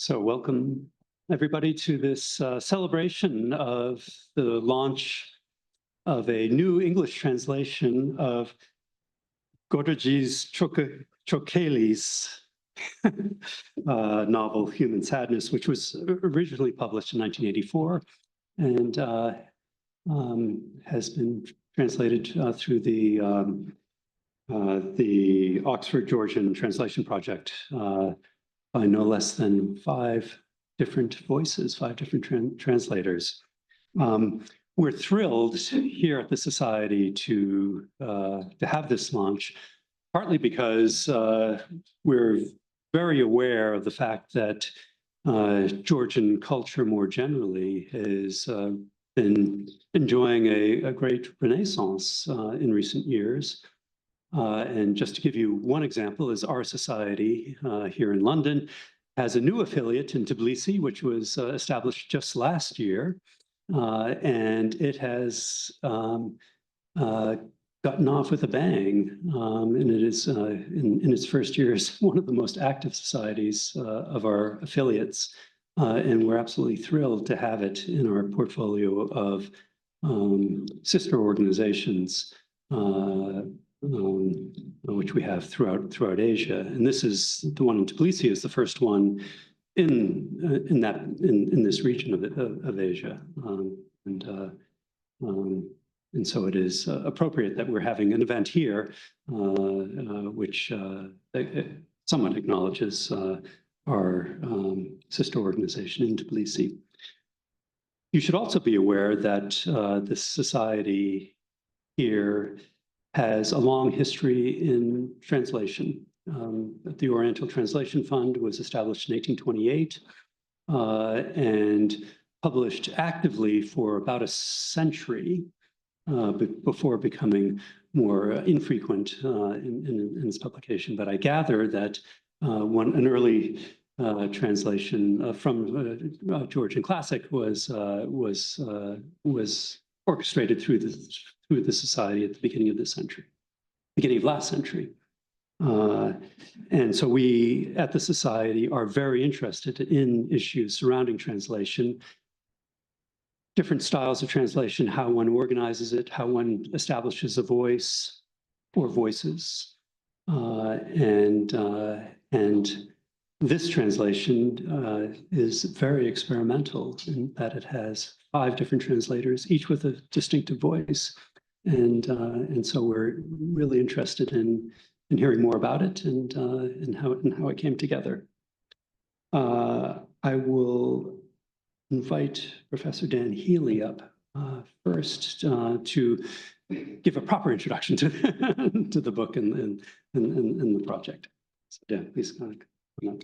So welcome everybody to this celebration of the launch of a new English translation of Goderdzi Chokheli's novel Human Sadness, which was originally published in 1984 and has been translated through the Oxford Georgian Translation Project by no less than 5 different voices, 5 different translators. We're thrilled here at the Society to have this launch, partly because we're very aware of the fact that Georgian culture more generally has been enjoying a great renaissance in recent years. And just to give you one example, is our society here in London has a new affiliate in Tbilisi, which was established just last year. And it has gotten off with a bang. And it is, in its first years, one of the most active societies of our affiliates. And we're absolutely thrilled to have it in our portfolio of sister organizations, which we have throughout Asia, and this is the one in Tbilisi is the first one in this region of Asia, and so it is appropriate that we're having an event here, which somewhat acknowledges our sister organization in Tbilisi. You should also be aware that this society here has a long history in translation. The Oriental Translation Fund was established in 1828 and published actively for about a century before becoming more infrequent in its publication. But I gather that an early translation from Georgian Classic was orchestrated through the Society at the beginning of last century. And so we at the Society are very interested in issues surrounding translation, different styles of translation, how one organizes it, how one establishes a voice or voices. And this translation is very experimental in that it has 5 different translators, each with a distinctive voice. And so we're really interested in hearing more about it and how it came together. I will invite Professor Dan Healy up first to give a proper introduction to the book and the project. So Dan, please come up.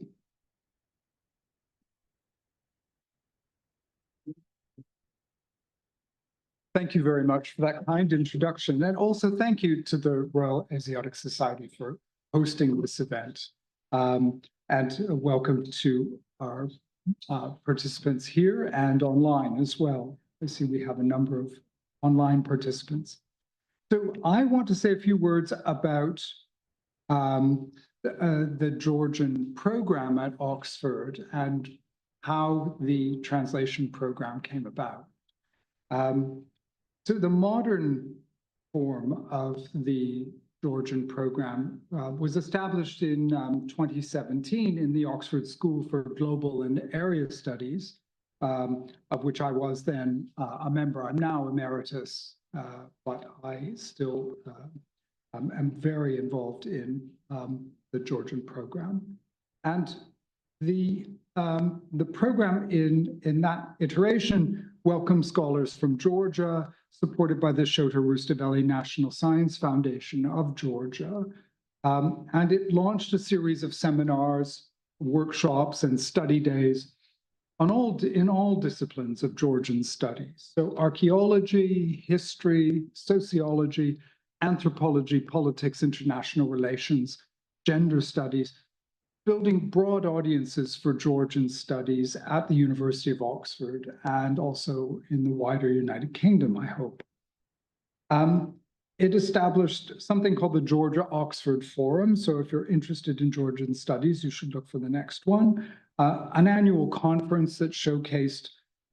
Thank you very much for that kind introduction. And also thank you to the Royal Asiatic Society for hosting this event. And welcome to our participants here and online as well. I see we have a number of online participants. So I want to say a few words about the Georgian program at Oxford and how the translation program came about. So the modern form of the Georgian program was established in 2017 in the Oxford School for Global and Area Studies, of which I was then a member. I'm now emeritus, but I still am very involved in the Georgian program. And the program in that iteration welcomes scholars from Georgia, supported by the Shota Rustaveli National Science Foundation of Georgia. And it launched a series of seminars, workshops, and study days in all disciplines of Georgian studies. So archaeology, history, sociology, anthropology, politics, international relations, gender studies, building broad audiences for Georgian studies at the University of Oxford and also in the wider United Kingdom, I hope. it established something called the Georgia-Oxford Forum. So if you're interested in Georgian studies, you should look for the next one. An annual conference that showcased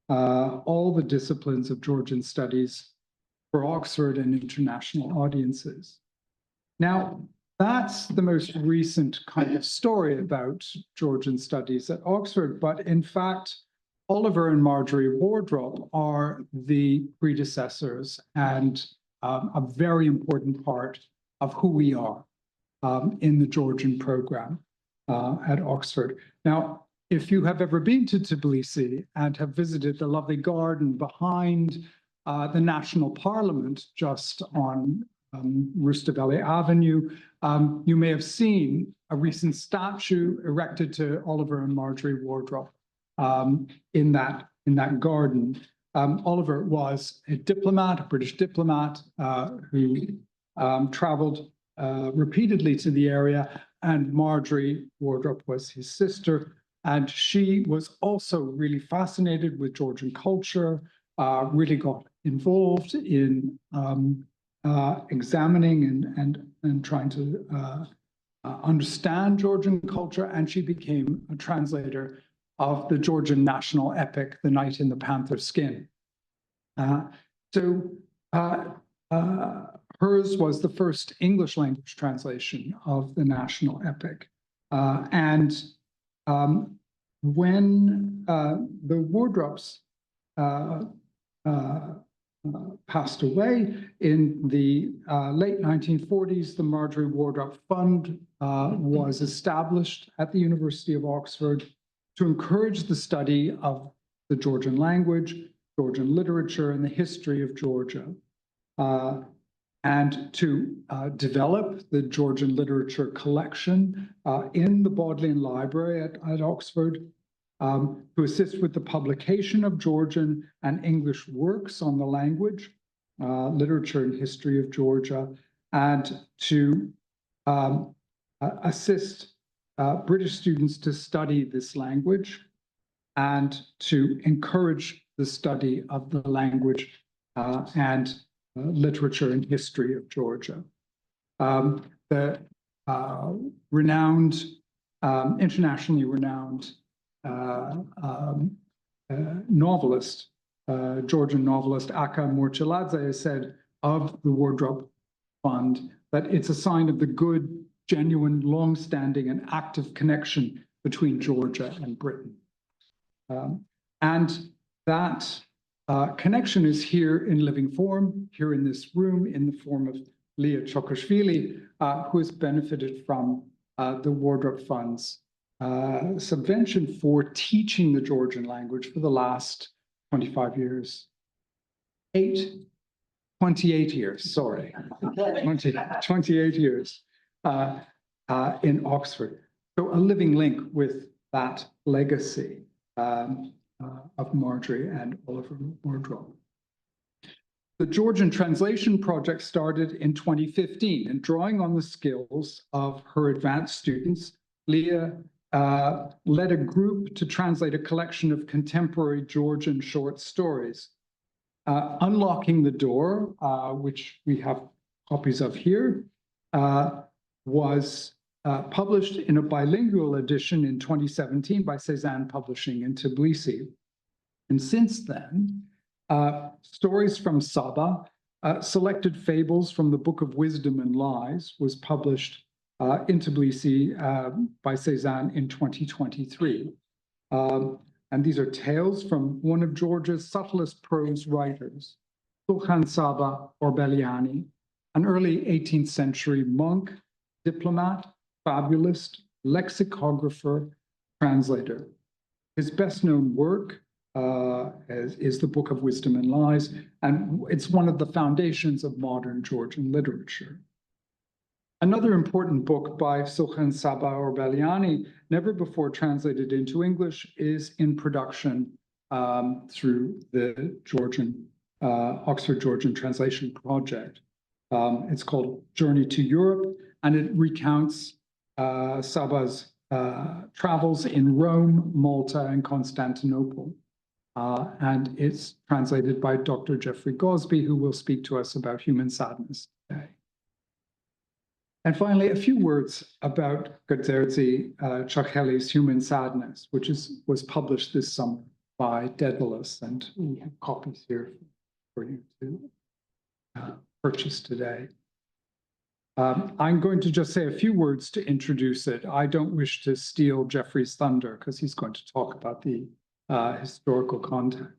all the disciplines of Georgian studies for Oxford and international audiences. Now, that's the most recent kind of story about Georgian studies at Oxford, but in fact, Oliver and Marjorie Wardrop are the predecessors and a very important part of who we are in the Georgian program at Oxford. Now, if you have ever been to Tbilisi and have visited the lovely garden behind the National Parliament just on Rustaveli Avenue, you may have seen a recent statue erected to Oliver and Marjorie Wardrop in that garden. Oliver was a diplomat, a British diplomat, who traveled repeatedly to the area, and Marjorie Wardrop was his sister. And she was also really fascinated with Georgian culture, really got involved in examining and trying to understand Georgian culture, and she became a translator of the Georgian national epic, The Knight in the Panther Skin. Hers was the first English language translation of the national epic. When the Wardrops passed away in the late 1940s, the Marjorie Wardrop Fund was established at the University of Oxford to encourage the study of the Georgian language, Georgian literature, and the history of Georgia, and to develop the Georgian literature collection in the Bodleian Library at Oxford, to assist with the publication of Georgian and English works on the language, literature and history of Georgia, and to assist British students to study this language and to encourage the study of the language and literature and history of Georgia. The internationally renowned novelist, Georgian novelist Aka Morchaladze said of the Wardrop Fund that it's a sign of the good, genuine, long-standing and active connection between Georgia and Britain. And that connection is here in living form, here in this room, in the form of Lia Chokoshvili, who has benefited from the Wardrop Fund's subvention for teaching the Georgian language for the last 25 years. 28 years, sorry. 28 years in Oxford. So a living link with that legacy of Marjorie and Oliver Wardrop. The Georgian Translation Project started in 2015, and drawing on the skills of her advanced students, Lia led a group to translate a collection of contemporary Georgian short stories. Unlocking the Door, which we have copies of here, was published in a bilingual edition in 2017 by Cezanne Publishing in Tbilisi. And since then, Stories from Saba, Selected Fables from the Book of Wisdom and Lies, was published in Tbilisi by Cezanne in 2023. And these are tales from one of Georgia's subtlest prose writers, Sulkhan Saba Orbeliani, an early 18th century monk, diplomat, fabulist, lexicographer, translator. His best-known work is the Book of Wisdom and Lies, and it's one of the foundations of modern Georgian literature. Another important book by Sulkhan Saba Orbeliani, never before translated into English, is in production through the Oxford Georgian Translation Project. It's called Journey to Europe, and it recounts Saba's travels in Rome, Malta, and Constantinople. And it's translated by Dr. Jeffrey Gosby, who will speak to us about human sadness today. And finally, a few words about Goderdzi Chokheli's Human Sadness, which was published this summer by Daedalus, and we have copies here for you to purchase today. I'm going to just say a few words to introduce it. I don't wish to steal Jeffrey's thunder because he's going to talk about the historical context.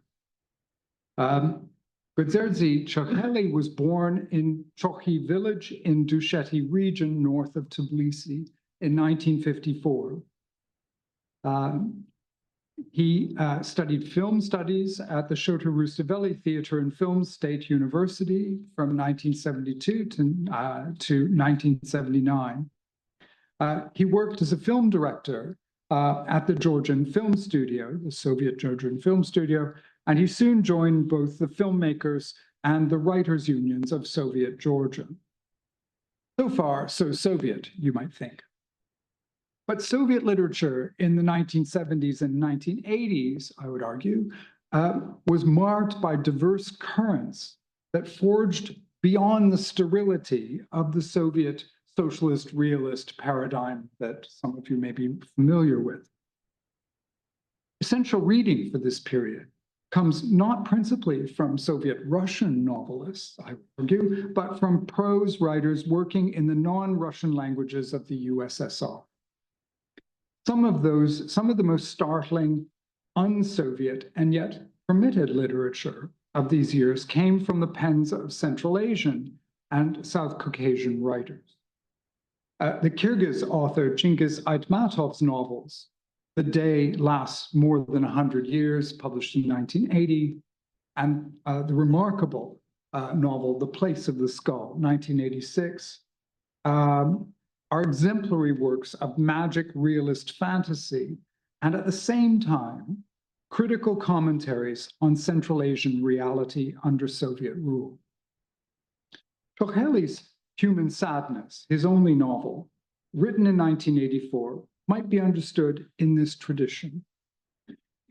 Goderdzi Chokheli was born in Chokhi village in Dusheti region north of Tbilisi in 1954. He studied film studies at the Shota Rustaveli Theatre and Film State University from 1972 to 1979. He worked as a film director at the Georgian Film Studio, the Soviet Georgian Film Studio, and he soon joined both the filmmakers and the writers' unions of Soviet Georgia. So far, so Soviet, you might think. But Soviet literature in the 1970s and 1980s, I would argue, was marked by diverse currents that forged beyond the sterility of the Soviet socialist realist paradigm that some of you may be familiar with. Essential reading for this period comes not principally from Soviet Russian novelists, I would argue, but from prose writers working in the non-Russian languages of the USSR. Some of the most startling, un-Soviet and yet permitted literature of these years came from the pens of Central Asian and South Caucasian writers. The Kyrgyz author Chingiz Aytmatov's novels, The Day Lasts More Than 100 Years, published in 1980, and the remarkable novel The Place of the Skull, 1986, are exemplary works of magic realist fantasy, and at the same time, critical commentaries on Central Asian reality under Soviet rule. Chokheli's Human Sadness, his only novel, written in 1984, might be understood in this tradition.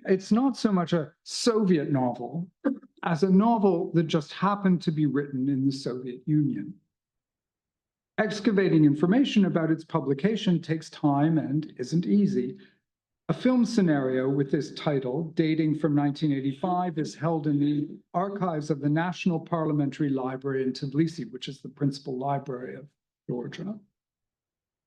It's not so much a Soviet novel as a novel that just happened to be written in the Soviet Union. Excavating information about its publication takes time and isn't easy. A film scenario with this title, dating from 1985, is held in the archives of the National Parliamentary Library in Tbilisi, which is the principal library of Georgia.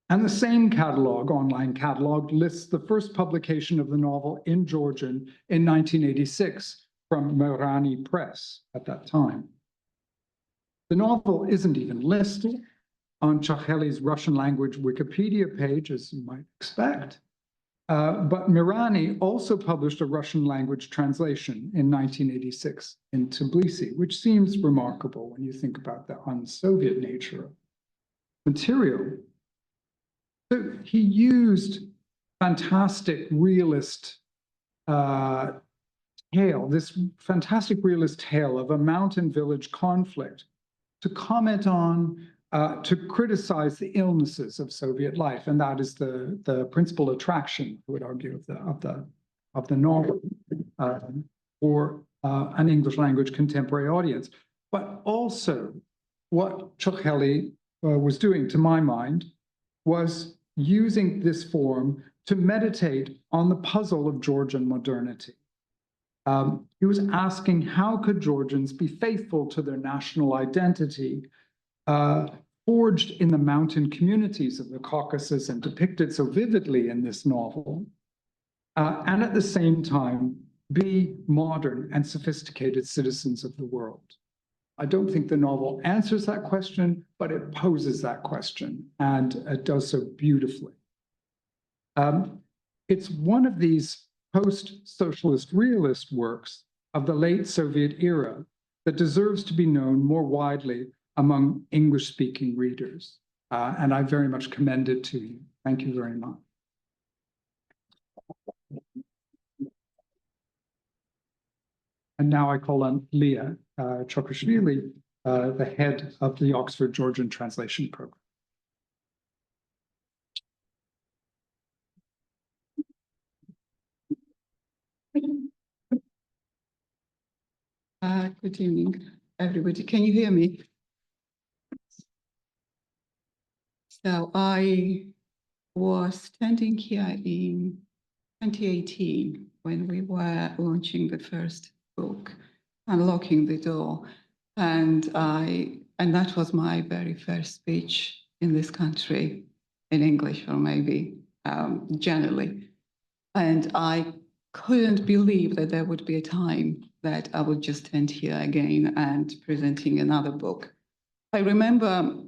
And the same catalog, online catalog, lists the first publication of the novel in Georgian in 1986 from Merani Press at that time. The novel isn't even listed on Chokheli's Russian language Wikipedia page, as you might expect. But Mirani also published a Russian language translation in 1986 in Tbilisi, which seems remarkable when you think about the un-Soviet nature of material. So he used fantastic realist this fantastic realist tale of a mountain village conflict to comment on, to criticize the illnesses of Soviet life, and that is the principal attraction, I would argue, of the novel for an English language contemporary audience. But also, what Chokheli was doing, to my mind, was using this form to meditate on the puzzle of Georgian modernity. He was asking, how could Georgians be faithful to their national identity, forged in the mountain communities of the Caucasus and depicted so vividly in this novel, and at the same time be modern and sophisticated citizens of the world? I don't think the novel answers that question, but it poses that question, and it does so beautifully. It's one of these post-socialist realist works of the late Soviet era that deserves to be known more widely among English-speaking readers, and I very much commend it to you. Thank you very much. And now I call on Lia Chokoshvili, the head of the Oxford Georgian Translation Program. Good evening, everybody. Can you hear me? So I was standing here in 2018 when we were launching the first book, Unlocking the Door. And that was my very first speech in this country, in English or maybe generally. And I couldn't believe that there would be a time that I would just stand here again and presenting another book. I remember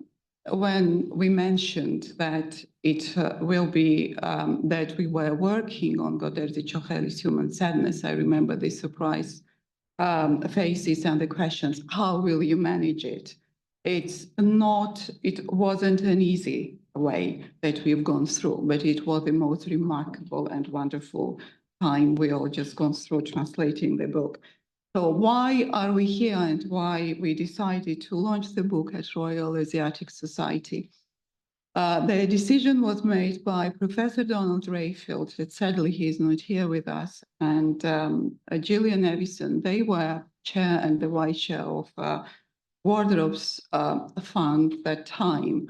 when we mentioned that it will be, that we were working on Goderdzi Chokheli's Human Sadness, I remember the surprise faces and the questions, how will you manage it? It wasn't an easy way that we've gone through, but it was the most remarkable and wonderful time we all just gone through translating the book. So why are we here and why we decided to launch the book at Royal Asiatic Society? The decision was made by Professor Donald Rayfield, that sadly he is not here with us, and Gillian Evison. They were chair and the vice chair of Wardrobe's fund that time.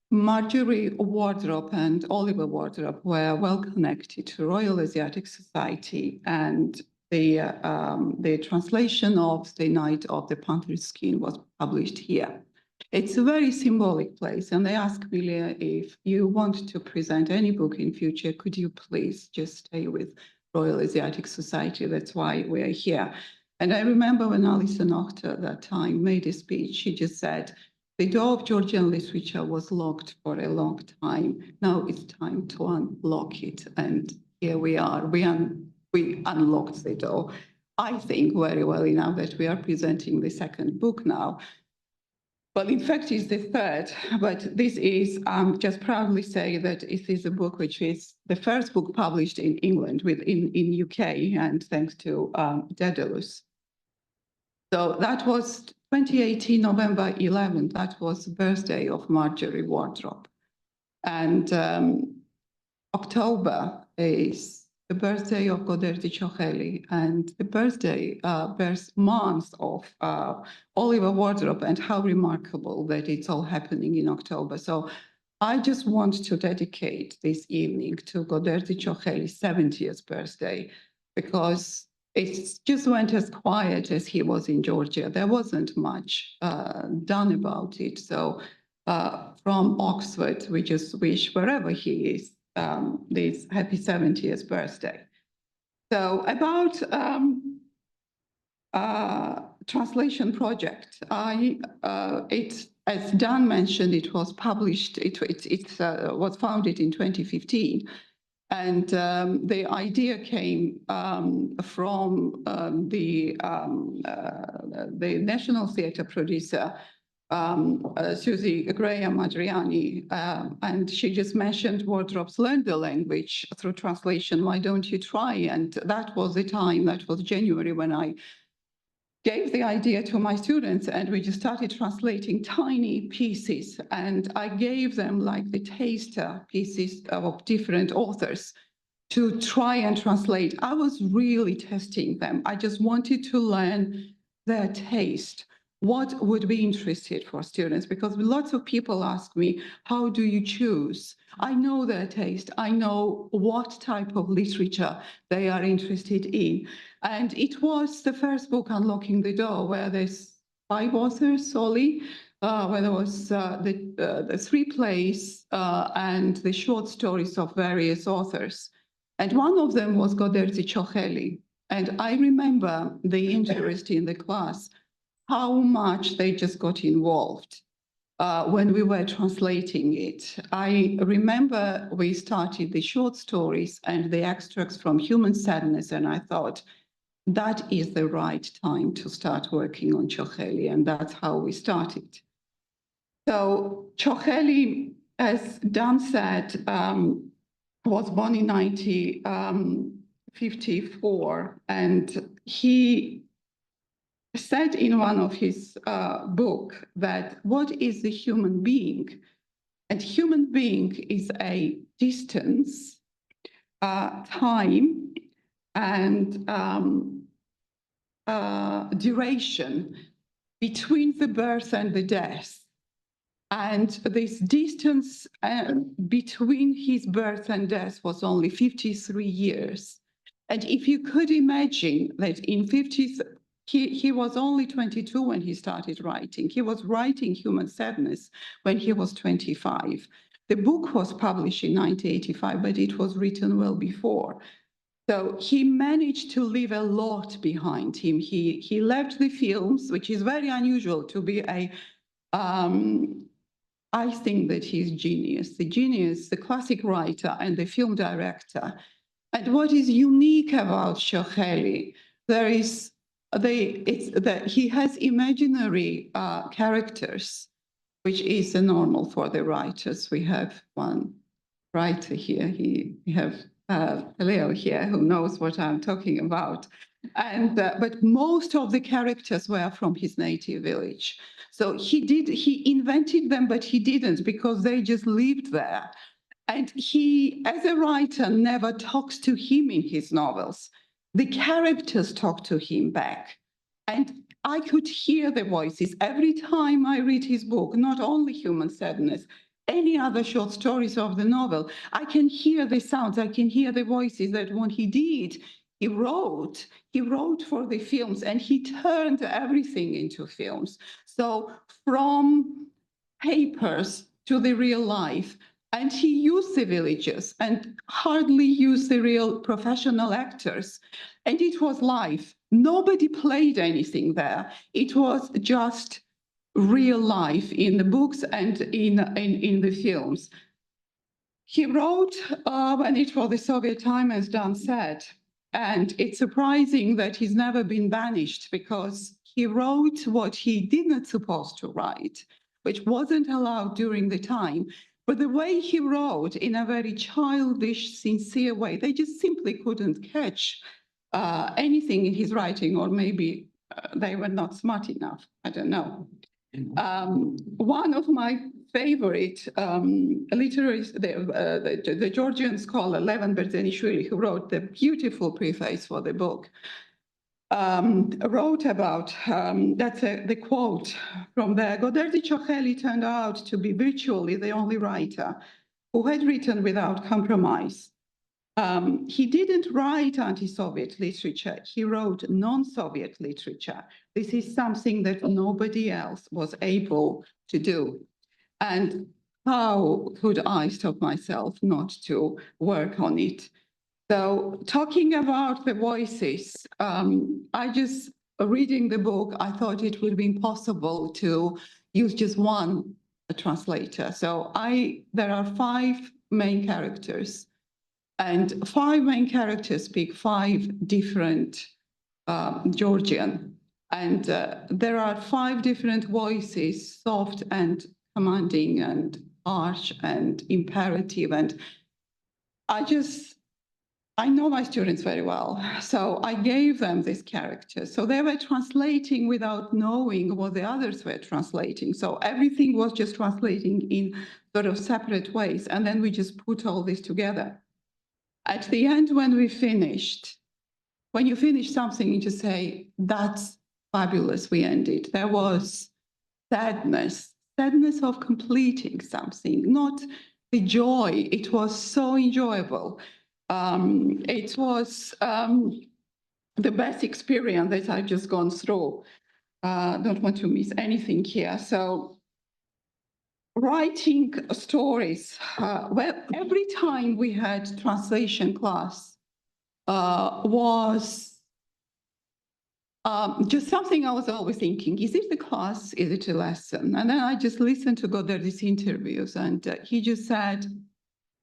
Marjorie Wardrobe and Oliver Wardrobe were well connected to Royal Asiatic Society, and the translation of The Night of the Panther's Skin was published here. It's a very symbolic place, and they asked me, Lia, if you want to present any book in future, could you please just stay with Royal Asiatic Society? That's why we're here. And I remember when Alison Ochter at that time made a speech, she just said, the door of Georgian literature was locked for a long time. Now it's time to unlock it. And here we are. We unlocked the door, I think, very well enough that we are presenting the second book now. Well, in fact, it's the third, but this is, just proudly say that it is a book which is the first book published in England, in UK, and thanks to Daedalus. So that was 2018, November 11th, that was the birthday of Marjorie Wardrobe. And October is the birthday of Goderdzi Chokheli and the birth month of Oliver Wardrobe, and how remarkable that it's all happening in October. So I just want to dedicate this evening to Goderdzi Chokheli's 70th birthday, because it just went as quiet as he was in Georgia. There wasn't much done about it. So from Oxford, we just wish wherever he is, this happy 70th birthday. So about translation project, as Dan mentioned, it was published, it was founded in 2015. And the idea came from the National Theatre producer, Susie Graham Adriani, and she just mentioned Wardrobe's learned the language through translation. Why don't you try? And that was the time, that was January, when I gave the idea to my students, and we just started translating tiny pieces, and I gave them like the taster pieces of different authors to try and translate. I was really testing them. I just wanted to learn their taste. What would be interested for students? Because lots of people ask me, how do you choose? I know their taste. I know what type of literature they are interested in. And it was the first book, Unlocking the Door, where there's 5 authors solely, where there was the 3 plays and the short stories of various authors. And one of them was Goderdzi Chokheli. And I remember the interest in the class, how much they just got involved when we were translating it. I remember we started the short stories and the extracts from Human Sadness, and I thought that is the right time to start working on Chokheli, and that's how we started. So Chokheli, as Dan said, was born in 1954, and he said in one of his book that what is the human being? And human being is a distance, time, and duration between the birth and the death. And this distance between his birth and death was only 53 years. And if you could imagine that in 50, he was only 22 when he started writing. He was writing Human Sadness when he was 25. The book was published in 1985, but it was written well before. So he managed to leave a lot behind him. He left the films, which is very unusual to be a, I think that he's genius, the classic writer and the film director. And what is unique about Chokheli, he has imaginary characters, which is normal for the writers. We have one writer here. We have Leo here, who knows what I'm talking about. And but most of the characters were from his native village. So he invented them, but he didn't, because they just lived there. And he, as a writer, never talks to him in his novels. The characters talk to him back. And I could hear the voices every time I read his book, not only Human Sadness, any other short stories of the novel. I can hear the sounds, I can hear the voices that when he did, he wrote for the films, and he turned everything into films. So from papers to the real life. And he used the villages and hardly used the real professional actors. And it was live. Nobody played anything there. It was just real life in the books and in the films. He wrote when it was the Soviet time, as Dan said. And it's surprising that he's never been banished, because he wrote what he didn't supposed to write, which wasn't allowed during the time. But the way he wrote, in a very childish, sincere way, they just simply couldn't catch anything in his writing, or maybe they were not smart enough. I don't know. One of my favorite literary, the Georgian scholar, Levan Berzenishvili, who wrote the beautiful preface for the book, wrote about, that's the quote from there, Goderdzi Chokheli turned out to be virtually the only writer who had written without compromise. He didn't write anti-Soviet literature, he wrote non-Soviet literature. This is something that nobody else was able to do. And how could I stop myself not to work on it? So talking about the voices, reading the book, I thought it would be impossible to use just one translator. So there are 5 main characters, and 5 main characters speak 5 different Georgian. And there are 5 different voices, soft and commanding and harsh and imperative. And I know my students very well, so I gave them these characters. So they were translating without knowing what the others were translating. So everything was just translating in sort of separate ways. And then we just put all this together. At the end, when you finish something, you just say, that's fabulous, we ended. There was sadness of completing something, not the joy. It was so enjoyable. It was the best experience that I've just gone through. Don't want to miss anything here. So writing stories, well, every time we had translation class was just something I was always thinking, is it a class, is it a lesson? And then I just listened to Goderdzi's interviews, and he just said,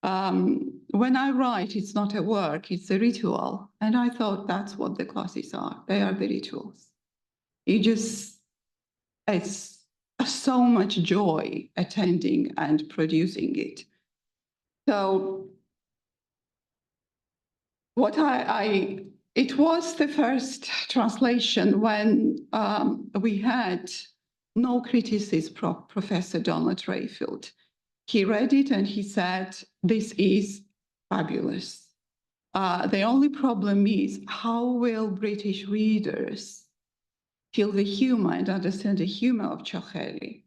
when I write, it's not a work, it's a ritual. And I thought that's what the classes are. They are the rituals. It's so much joy attending and producing it. So it was the first translation when we had no criticism from Professor Donald Rayfield. He read it and he said, this is fabulous. The only problem is, how will British readers feel the humor and understand the humor of Chokheli?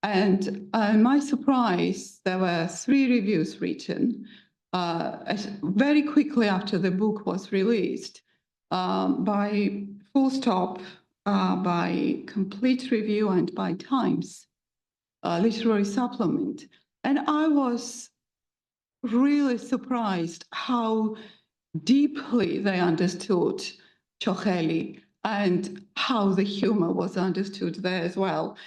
And my surprise, there were 3 reviews written very quickly after the book was released by Full Stop, by Complete Review, and by Times Literary Supplement. And I was really surprised how deeply they understood Chokheli and how the humor was understood there as well.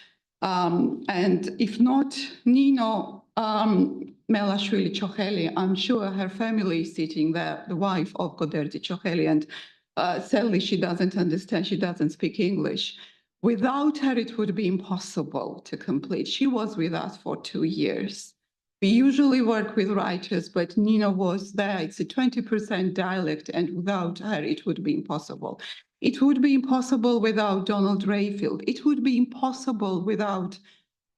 And if not Nino Melashvili Chokheli, I'm sure her family is sitting there, the wife of Goderdzi Chokheli, and sadly she doesn't understand, she doesn't speak English. Without her, it would be impossible to complete. She was with us for 2 years. We usually work with writers, but Nina was there. It's a 20% dialect, and without her, it would be impossible. It would be impossible without Donald Rayfield. It would be impossible without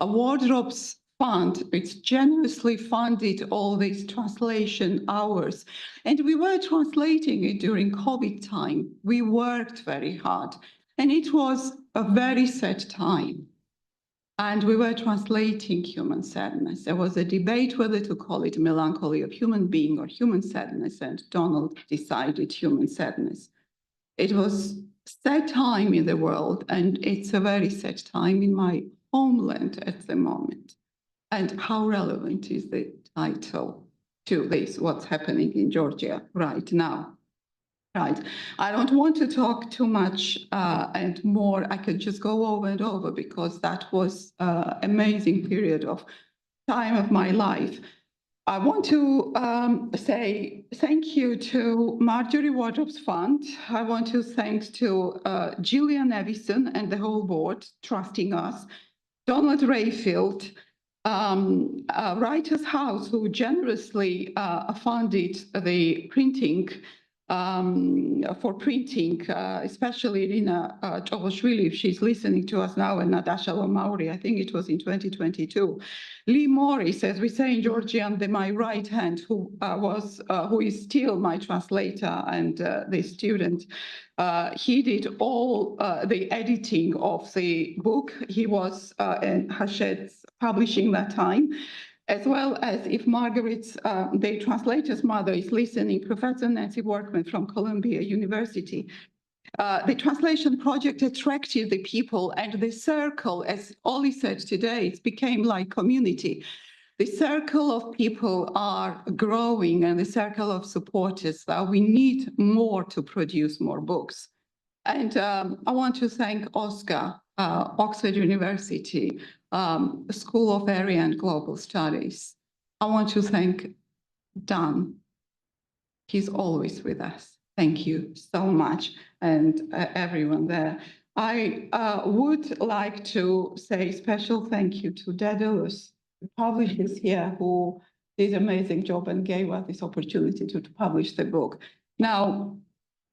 a Wardrobe's fund. It's generously funded all these translation hours. And we were translating it during COVID time. We worked very hard, and it was a very sad time. And we were translating human sadness. There was a debate whether to call it melancholy of human being or human sadness, and Donald decided human sadness. It was sad time in the world, and it's a very sad time in my homeland at the moment. And how relevant is the title to this, what's happening in Georgia right now? Right. I don't want to talk too much and more. I could just go over and over because that was an amazing period of time of my life. I want to say thank you to Marjorie Wardrobe's Fund. I want to thank to Gillian Evison and the whole board trusting us, Donald Rayfield, Writers House, who generously funded the printing for printing, especially Lia Chokoshvili, if she's listening to us now, and Natasha Lomauri, I think it was in 2022. Lee Morris, as we say in Georgian, my right hand, who is still my translator and the student. He did all the editing of the book. He was in Hachette Publishing that time, as well as if Margaret's, the translator's mother is listening, Professor Nancy Workman from Columbia University. The translation project attracted the people, and the circle, as Ollie said today, it became like community. The circle of people are growing, and the circle of supporters. We need more to produce more books. And I want to thank Oscar, Oxford University, School of Area and Global Studies. I want to thank Dan. He's always with us. Thank you so much, and everyone there. I would like to say special thank you to Daedalus, the publishers here, who did an amazing job and gave us this opportunity to publish the book. Now,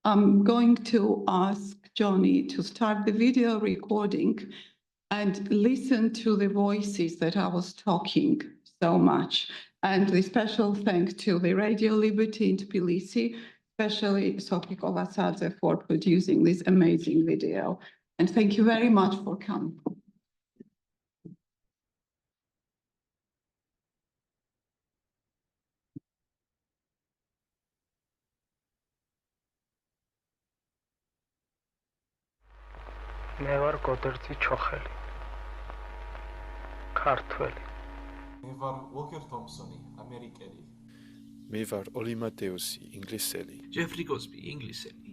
I'm going to ask Johnny to start the video recording and listen to the voices that I was talking so much. And the special thanks to the Radio Liberty in Tbilisi, especially Sophie Kovasadze, for producing this amazing video. And thank you very much for coming. მე ვარ გოდერძი ჩოხელი. ქართველი. მე ვარ ვოკერ თომსონი, ამერიკელი. მე ვარ ოლი მატეუსი, ინგლისელი. ჯეფრი კოსბი, ინგლისელი.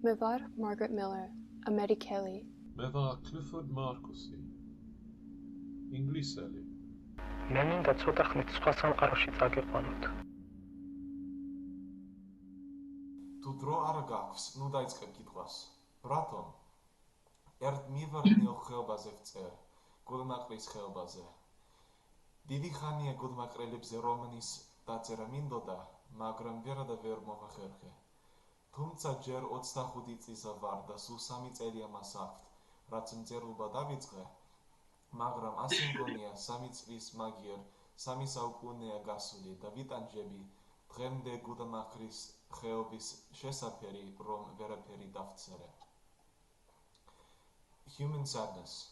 მე ვარ Margaret Miller, ამერიკელი. მე ვარ Clifford Markusi, ინგლისელი. მე მინდა ცოტა ხნით სხვა სამყაროში წაგიყვანოთ. თუ დრო არ გაქვს, ნუ დაიწყებ კითხვას. ბრატო, ერთ მივარდნილ ხეობაზე ვწერ, გუდამაყრის ხეობაზე. დიდი ხანია გუდამაყრელებზე რომანის დაწერა მინდოდა, მაგრამ ვერა და ვერ მოვახერხე. თუმცა ჯერ 25 წლისა ვარ და სულ 3 წელია მას აქვთ, რაც მწერლობა დავიწყე, მაგრამ ასე მგონია 3 წლის მაგიერ 3 საუკუნეა გასული და ვიტანჯები დღემდე გუდამაყრის ხეობის შესაფერი, რომ ვერაფერი დავწერე. Human Sadness,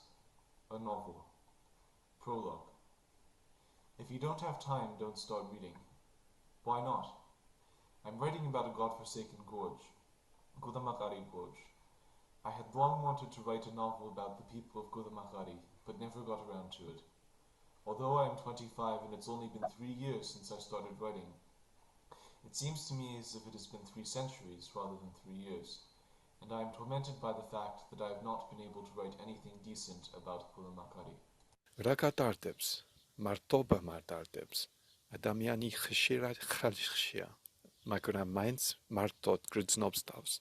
a novel. Prologue. If you don't have time, don't start reading. Why not? I'm writing about a god-forsaken gorge, Gudamaqari Gorge. I had long wanted to write a novel about the people of Gudamaqari, but never got around to it. Although I am 25 and it's only been 3 years since I started writing, it seems to me as if it has been 3 centuries rather than 3 years, and I am tormented by the fact that I have not been able to write anything decent about Gudamaqari. რა გატარდებს? მარტობა მარტარდებს. ადამიანი ხშირად ხალხშია, მაგრამ მაინც მარტოდ გრძნობს თავს.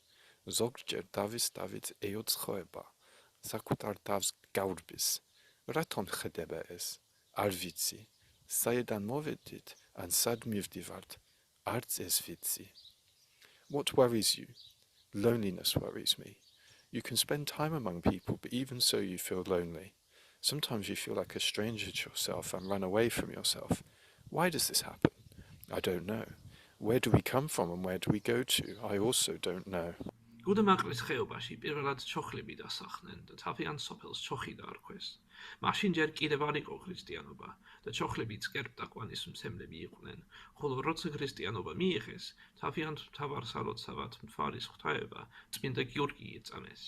ზოგჯერ დავით ეოცხოება, საკუთარ თავს გაურბის. რატომ ხდება ეს? არ ვიცი. საიდან მოვედით, ან სად მივდივართ? არც ეს ვიცი. What worries you? Loneliness worries me. You can spend time among people, but even so you feel lonely. Sometimes you feel like a stranger to yourself and run away from yourself. Why does this happen? I don't know. Where do we come from and where do we go to? I also don't know. გუდამაყრის ხეობაში პირველად ჩოხლები დასახლდნენ და თავიანთ სოფელს ჩოხი დაარქვეს. მაშინ ჯერ კიდევ არ იყო ქრისტიანობა და ჩოხლებიც კერპტაყვანის მცემლები იყვნენ, ხოლო როცა ქრისტიანობა მიიღეს, თავიანთ მთავარ სალოცავად მთვარის ღვთაება წმინდა გიორგი იწამეს.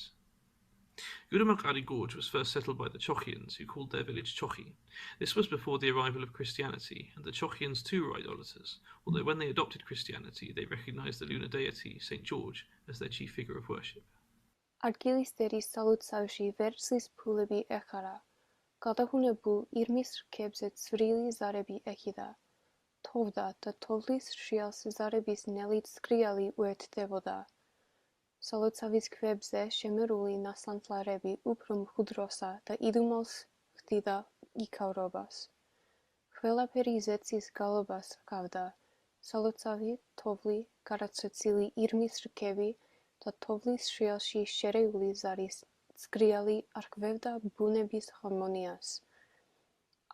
Gudamaqari Gorge was first settled by the Chokhians, who called their village Chokhi. This was before the arrival of Christianity, and the Chokhians too were idolaters, although when they adopted Christianity, they recognized the lunar deity, St. George, as their chief figure of worship. Ადგილის დედის სალოცავში ვერცხლის ფულები ეხარა. გადახუნებულ ირმის რქებზე ცვრილი ზარები ექიდა. თოვდა და თოვლის შიალს ზარების ნელი ცქრიალი უერთდებოდა. სალოცავის ქვებზე შემერული ნასანთლარები უფრო მხვდროსა და იდუმალს ხდიდა იქავრობას. ყველაფერი ზეცის გალობას ჰგავდა. სალოცავი, თოვლი, გარაცოცილი ირმის რქები და თოვლის შიალში შერეული ზარის ცქრიალი არღვევდა ბუნების ჰარმონიას.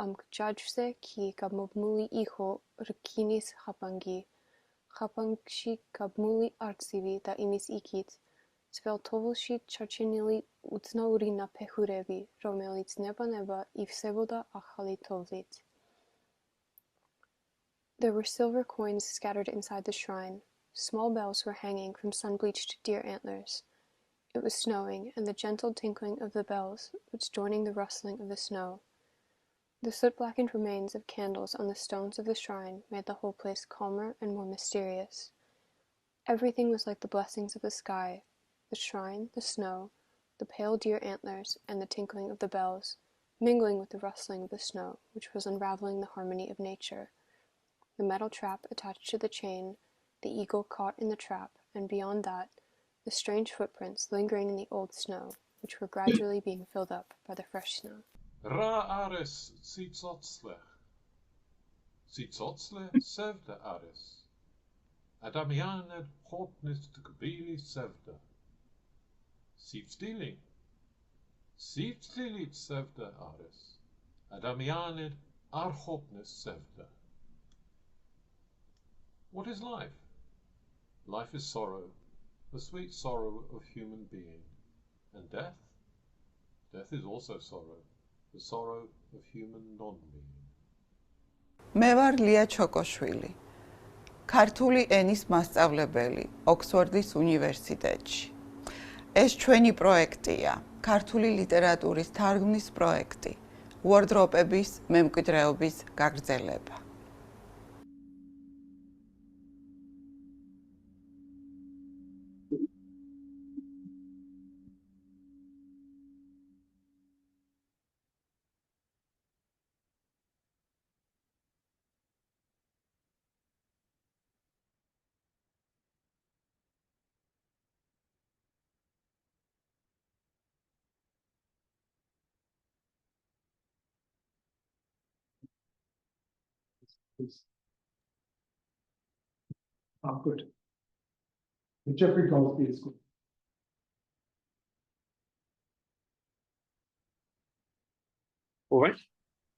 ამ ჯაჭვზე კი გამობმული იყო რკინის ხაფანგი. ხაფანგში გაბმული არწივი და იმის იქით, ძველ თოვლში ჩარჩენილი უცნაური ნაფეხურები, რომელიც ნება ივსებოდა ახალი თოვლით. There were silver coins scattered inside the shrine. Small bells were hanging from sun-bleached deer antlers. It was snowing, and the gentle tinkling of the bells was joining the rustling of the snow. The soot-blackened remains of candles on the stones of the shrine made the whole place calmer and more mysterious. Everything was like the blessings of the sky, the shrine, the snow, the pale deer antlers, and the tinkling of the bells, mingling with the rustling of the snow, which was unraveling the harmony of nature. The metal trap attached to the chain, the eagle caught in the trap, and beyond that, the strange footprints lingering in the old snow, which were gradually being filled up by the fresh snow. Ra ares tsitsotzlech. Tsitsotzle sevda ares. Adamianta Chokheli sevda. Sivstili. Sivstili sevda ares. Adamianta sevda. What is life? Life is sorrow, the sweet sorrow of human being. And death? Death is also sorrow, the sorrow of human non-being. მე ვარ ლია ჩოკოშვილი. ქართული ენის მასწავლებელი ოქსფორდის უნივერსიტეტში. ეს ჩვენი პროექტია, ქართული ლიტერატურის თარგმნის პროექტი, უორდროპების მემკვიდრეობის გაგრძელება. Oh, good. Jeffrey Goldsby is good. All right.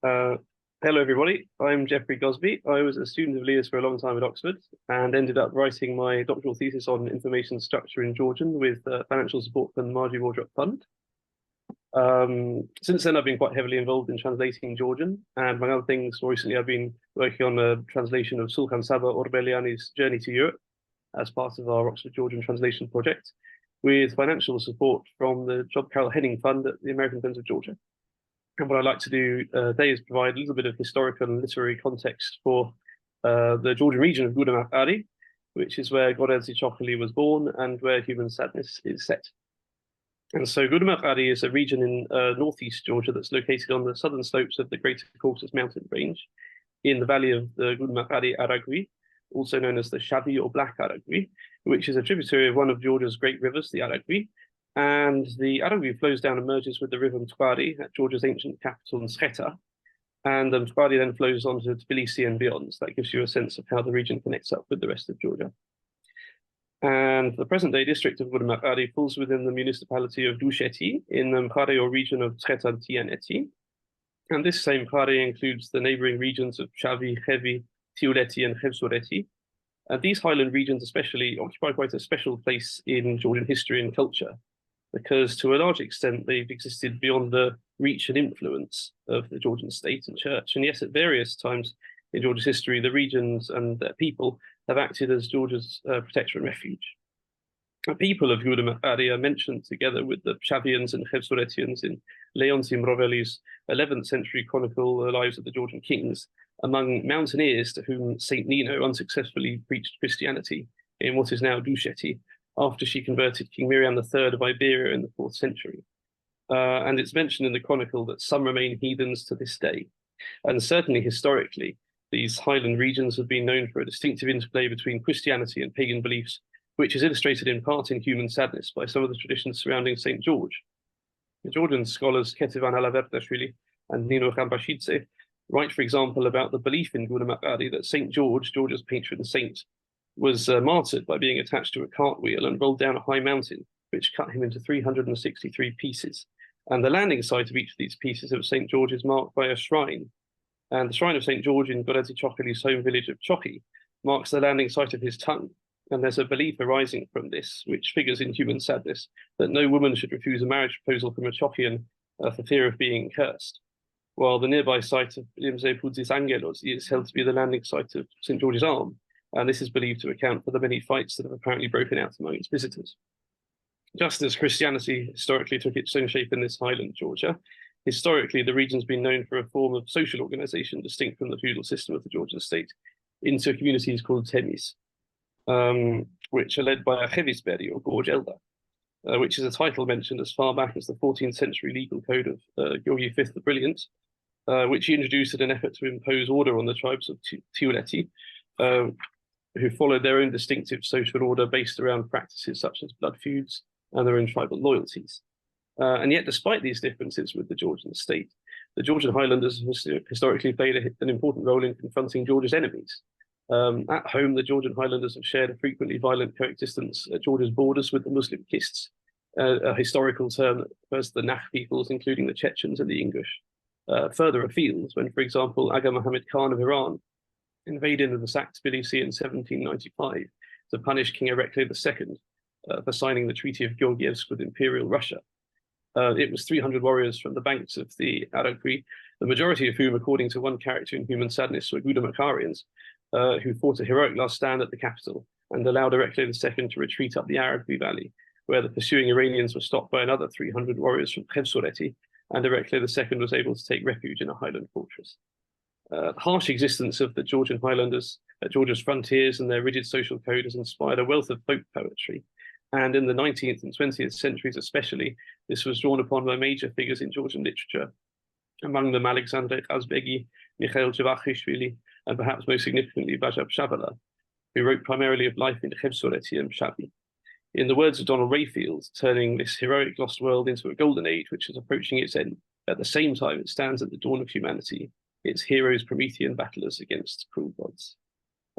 Hello, everybody. I'm Jeffrey Gosby. I was a student of Lia's for a long time at Oxford and ended up writing my doctoral thesis on information structure in Georgian with financial support from the Margie Wardrop Fund. Since then, I've been quite heavily involved in translating Georgian, and among other things, more recently I've been working on a translation of Sultan Saba Orbeliani's Journey to Europe as part of our Oxford Georgian Translation Project, with financial support from the Job Carol Henning Fund at the American Friends of Georgia. And what I'd like to do today is provide a little bit of historical and literary context for the Georgian region of Gudamaqari, which is where Goderdzi Chokheli was born and where Human Sadness is set. And so Gudamaqari is a region in northeast Georgia that's located on the southern slopes of the Greater Caucasus mountain range in the valley of the Gudamaqari Aragvi, also known as the Shavi or Black Aragvi, which is a tributary of one of Georgia's great rivers, the Aragvi. And the Aragvi flows down and merges with the river Mtwari at Georgia's ancient capital, Mtskheta. And the Mtwari then flows on to Tbilisi and beyond. So that gives you a sense of how the region connects up with the rest of Georgia. And the present-day district of Gudamaqari falls within the municipality of Dusheti in the Mkhare or region of Mtskheta and Tianeti. And this same Mkhare includes the neighbouring regions of Shavi, Chevi, Tiuleti, and Khevsureti. And these highland regions especially occupy quite a special place in Georgian history and culture, because to a large extent they've existed beyond the reach and influence of the Georgian state and church. And yes, at various times in Georgia's history, the regions and their people have acted as Georgia's protector and refuge. The people of Gudamaqari are mentioned together with the Shavians and Khevsuretians in Leontim Roveli's 11th century chronicle, The Lives of the Georgian Kings, among mountaineers to whom Saint Nino unsuccessfully preached Christianity in what is now Dusheti, after she converted King Miriam III of Iberia in the 4th century. And it's mentioned in the chronicle that some remain heathens to this day. And certainly historically, these highland regions have been known for a distinctive interplay between Christianity and pagan beliefs, which is illustrated in part in Human Sadness by some of the traditions surrounding St. George. The Georgian scholars Ketivan Alaverdashvili and Nino Khambashidze write, for example, about the belief in Gudamaqari that St. George, Georgia's patron saint, was martyred by being attached to a cartwheel and rolled down a high mountain, which cut him into 363 pieces. And the landing site of each of these pieces of St. George is marked by a shrine. And the shrine of St. George in Goderdzi Chokheli's home village of Chokhi marks the landing site of his tongue. And there's a belief arising from this, which figures in Human Sadness, that no woman should refuse a marriage proposal from a Chokhian for fear of being cursed. While the nearby site of Limze Pudzis Angelos is held to be the landing site of St. George's arm, and this is believed to account for the many fights that have apparently broken out among its visitors. Just as Christianity historically took its own shape in this highland Georgia, historically the region's been known for a form of social organization distinct from the feudal system of the Georgian state into communities called temis, which are led by a Chevisberi or gorge elder, which is a title mentioned as far back as the 14th century legal code of Georgi V the Brilliant, which he introduced in an effort to impose order on the tribes of Tiuleti, who followed their own distinctive social order based around practices such as blood feuds and their own tribal loyalties. And yet, despite these differences with the Georgian state, the Georgian Highlanders have historically played an important role in confronting Georgia's enemies. At home, the Georgian Highlanders have shared a frequently violent coexistence at Georgia's borders with the Muslim Kists, a historical term that refers to the Nakh peoples, including the Chechens and the Ingush. Further afield, when, for example, Aga Muhammad Khan of Iran invaded and sacked Tbilisi in 1795 to punish King Erekle II for signing the Treaty of Georgievsk with Imperial Russia. It was 300 warriors from the banks of the Aragvi, the majority of whom, according to one character in Human Sadness, were Gudamaqarians, who fought a heroic last stand at the capital and allowed Erekle II to retreat up the Aragvi Valley, where the pursuing Iranians were stopped by another 300 warriors from Khevsureti, and Erekle II was able to take refuge in a highland fortress. The harsh existence of the Georgian Highlanders at Georgia's frontiers and their rigid social code has inspired a wealth of folk poetry. And in the 19th and 20th centuries especially, this was drawn upon by major figures in Georgian literature, among them Alexander Kazbegi, Mikhail Javakhishvili, and perhaps most significantly Vajab Shavala, who wrote primarily of life in Khevsureti and Shavi. In the words of Donald Rayfield, turning this heroic lost world into a golden age which is approaching its end. At the same time, it stands at the dawn of humanity, its heroes Promethean battlers against cruel gods.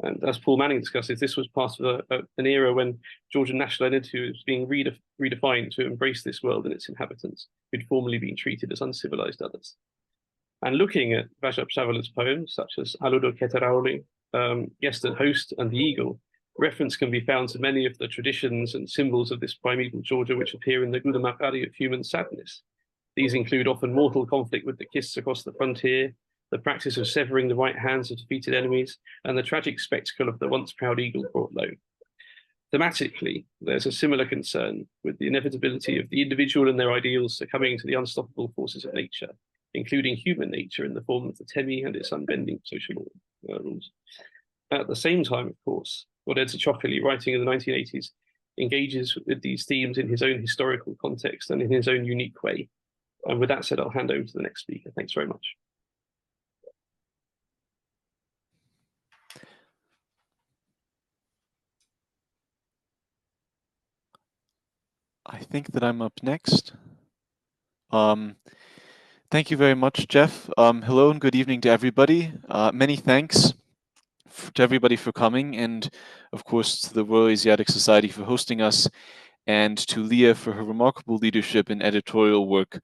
And as Paul Manning discusses, this was part of an era when Georgian national identity was being redefined to embrace this world and its inhabitants, who'd formerly been treated as uncivilized others. And looking at Vajab Shavala's poems, such as Aludo Ketarauli, Guest and Host, and The Eagle, reference can be found to many of the traditions and symbols of this primeval Georgia which appear in the Gudamaqari of Human Sadness. These include often mortal conflict with the kists across the frontier, the practice of severing the right hands of defeated enemies, and the tragic spectacle of the once proud eagle brought low. Thematically, there's a similar concern with the inevitability of the individual and their ideals succumbing to the unstoppable forces of nature, including human nature in the form of the Temi and its unbending social rules. At the same time, of course, Goderdzi Chokheli, writing in the 1980s, engages with these themes in his own historical context and in his own unique way. And with that said, I'll hand over to the next speaker. Thanks very much. I think that I'm up next. Thank you very much, Jeff. Hello and good evening to everybody. Many thanks to everybody for coming, and of course to the Royal Asiatic Society for hosting us, and to Lia for her remarkable leadership and editorial work,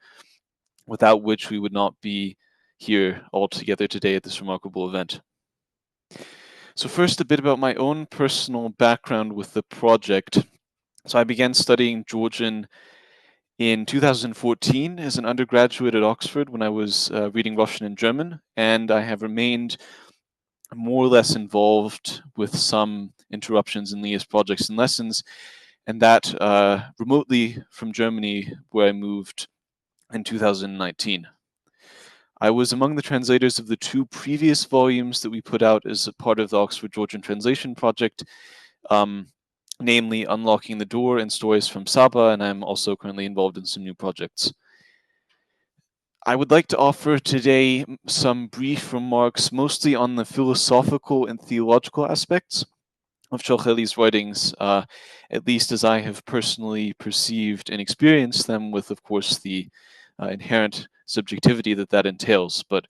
without which we would not be here all together today at this remarkable event. So first, a bit about my own personal background with the project. So I began studying Georgian in 2014 as an undergraduate at Oxford when I was reading Russian and German, and I have remained more or less involved with some interruptions in Lia's projects and lessons, and that remotely from Germany, where I moved in 2019. I was among the translators of the two previous volumes that we put out as a part of the Oxford Georgian Translation Project, namely Unlocking the Door and Stories from Saba, and I'm also currently involved in some new projects. I would like to offer today some brief remarks, mostly on the philosophical and theological aspects of Chokheli's writings, at least as I have personally perceived and experienced them, with, of course, the inherent subjectivity that entails. But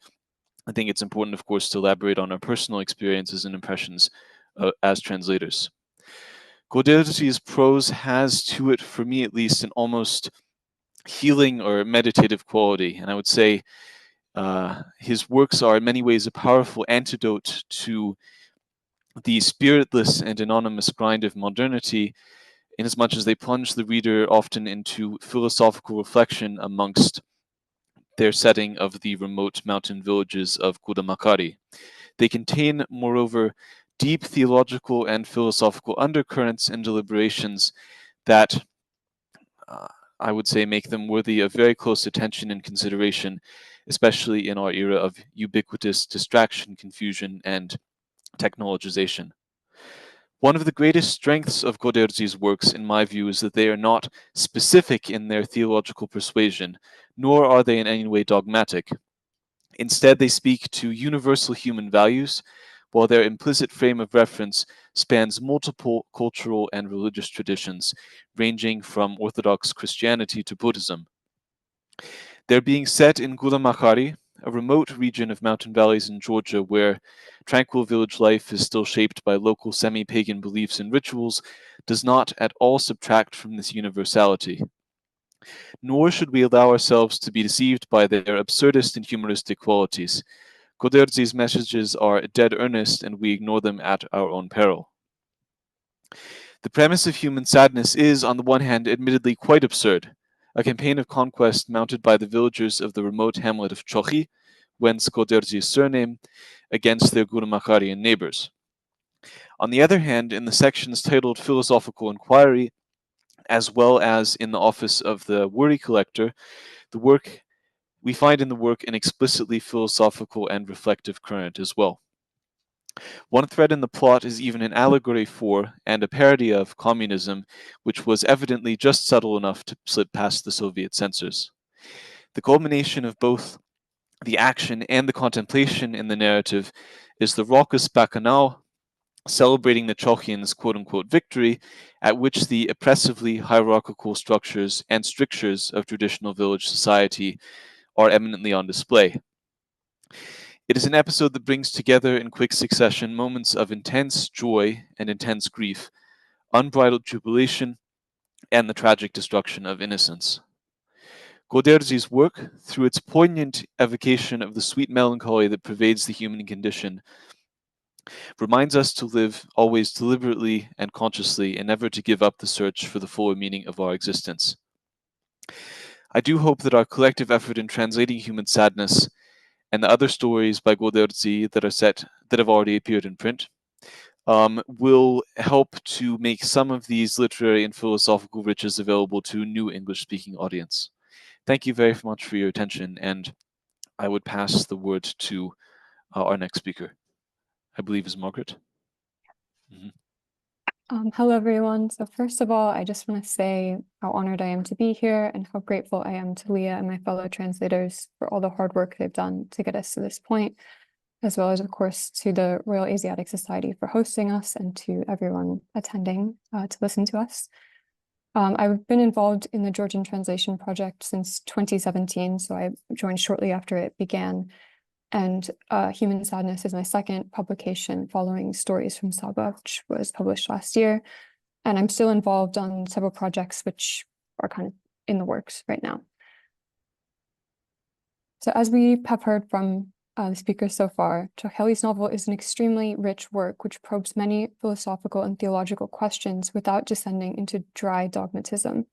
I think it's important, of course, to elaborate on our personal experiences and impressions as translators. Goderdzi's prose has to it, for me at least, an almost healing or meditative quality, and I would say his works are in many ways a powerful antidote to the spiritless and anonymous grind of modernity, inasmuch as they plunge the reader often into philosophical reflection amongst their setting of the remote mountain villages of Gudamaqari. They contain, moreover, deep theological and philosophical undercurrents and deliberations that I would say make them worthy of very close attention and consideration, especially in our era of ubiquitous distraction, confusion, and technologization. One of the greatest strengths of Goderdzi's works, in my view, is that they are not specific in their theological persuasion, nor are they in any way dogmatic. Instead, they speak to universal human values, while their implicit frame of reference spans multiple cultural and religious traditions, ranging from Orthodox Christianity to Buddhism. They're being set in Gudamaqari, a remote region of mountain valleys in Georgia where tranquil village life is still shaped by local semi-pagan beliefs and rituals, does not at all subtract from this universality. Nor should we allow ourselves to be deceived by their absurdist and humoristic qualities. Goderdzi's messages are dead earnest, and we ignore them at our own peril. The premise of human sadness is, on the one hand, admittedly quite absurd, a campaign of conquest mounted by the villagers of the remote hamlet of Chokhi, whence Goderdzi's surname, against their Gudamaqarian neighbors. On the other hand, in the sections titled Philosophical Inquiry, as well as in the office of the Worry Collector, we find in the work an explicitly philosophical and reflective current as well. One thread in the plot is even an allegory for and a parody of communism, which was evidently just subtle enough to slip past the Soviet censors. The culmination of both the action and the contemplation in the narrative is the raucous bacchanal celebrating the Chokhians' quote-unquote victory, at which the oppressively hierarchical structures and strictures of traditional village society are eminently on display. It is an episode that brings together in quick succession moments of intense joy and intense grief, unbridled jubilation, and the tragic destruction of innocence. Goderdzi's work, through its poignant evocation of the sweet melancholy that pervades the human condition, reminds us to live always deliberately and consciously, and never to give up the search for the fuller meaning of our existence. I do hope that our collective effort in translating Human Sadness and the other stories by Goderdzi that have already appeared in print will help to make some of these literary and philosophical riches available to a new English-speaking audience. Thank you very much for your attention, and I would pass the word to our next speaker, I believe is Margaret. Hello, everyone. So first of all, I just want to say how honored I am to be here and how grateful I am to Lia and my fellow translators for all the hard work they've done to get us to this point, as well as, of course, to the Royal Asiatic Society for hosting us and to everyone attending to listen to us. I've been involved in the Georgian Translation Project since 2017, so I joined shortly after it began. And Human Sadness is my second publication following Stories from Sabah, which was published last year. And I'm still involved on several projects which are kind of in the works right now. So as we have heard from the speakers so far, Chokheli's novel is an extremely rich work which probes many philosophical and theological questions without descending into dry dogmatism.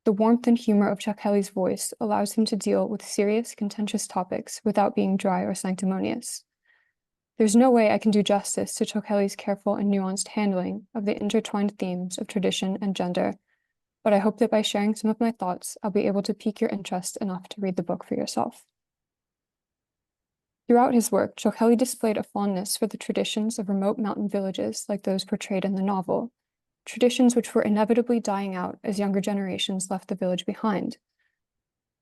The warmth and humor of Chokheli's voice allows him to deal with serious, contentious topics without being dry or sanctimonious. There's no way I can do justice to Chokheli's careful and nuanced handling of the intertwined themes of tradition and gender, but I hope that by sharing some of my thoughts, I'll be able to pique your interest enough to read the book for yourself. Throughout his work, Chokheli displayed a fondness for the traditions of remote mountain villages like those portrayed in the novel, traditions which were inevitably dying out as younger generations left the village behind.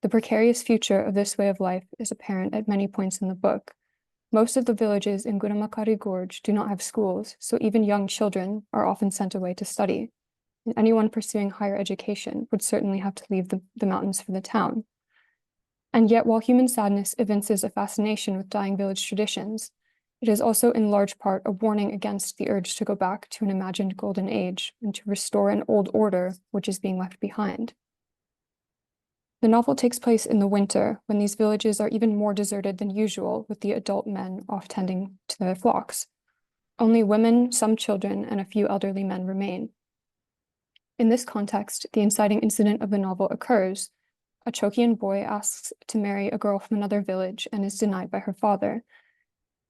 The precarious future of this way of life is apparent at many points in the book. Most of the villages in Gudamaqari Gorge do not have schools, so even young children are often sent away to study. And anyone pursuing higher education would certainly have to leave the mountains for the town. And yet, while Human Sadness evinces a fascination with dying village traditions, it is also in large part a warning against the urge to go back to an imagined golden age and to restore an old order which is being left behind. The novel takes place in the winter, when these villages are even more deserted than usual, with the adult men off tending to their flocks. Only women, some children, and a few elderly men remain. In this context, the inciting incident of the novel occurs. A Chokhian boy asks to marry a girl from another village and is denied by her father.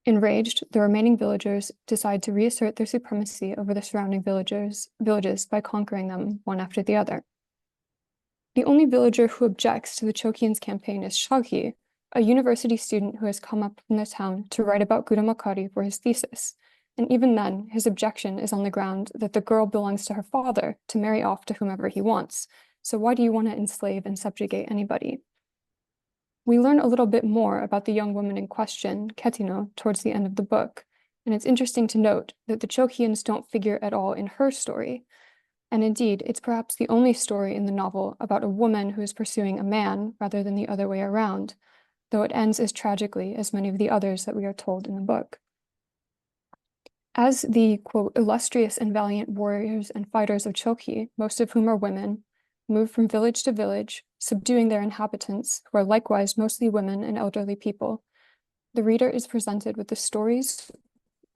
Enraged, the remaining villagers decide to reassert their supremacy over the surrounding villages by conquering them one after the other. The only villager who objects to the Chokhians' campaign is Chokhi, a university student who has come up from the town to write about Gudamaqari for his thesis. And even then, his objection is on the ground that the girl belongs to her father to marry off to whomever he wants. So why do you want to enslave and subjugate anybody? We learn a little bit more about the young woman in question, Ketino, towards the end of the book, and it's interesting to note that the Chokhians don't figure at all in her story. And indeed, it's perhaps the only story in the novel about a woman who is pursuing a man rather than the other way around, though it ends as tragically as many of the others that we are told in the book. As the, quote, illustrious and valiant warriors and fighters of Chokhi, most of whom are women, move from village to village, subduing their inhabitants, who are likewise mostly women and elderly people, the reader is presented with the stories,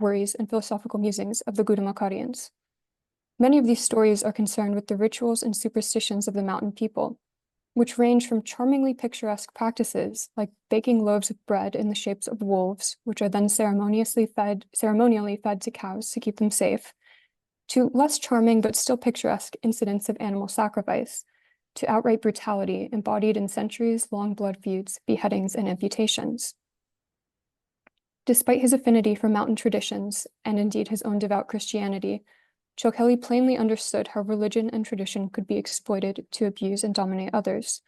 worries, and philosophical musings of the Gudamaqarians. Many of these stories are concerned with the rituals and superstitions of the mountain people, which range from charmingly picturesque practices, like baking loaves of bread in the shapes of wolves, which are then ceremonially fed to cows to keep them safe, to less charming but still picturesque incidents of animal sacrifice, to outright brutality embodied in centuries-long blood feuds, beheadings, and amputations. Despite his affinity for mountain traditions, and indeed his own devout Christianity, Chokheli plainly understood how religion and tradition could be exploited to abuse and dominate others.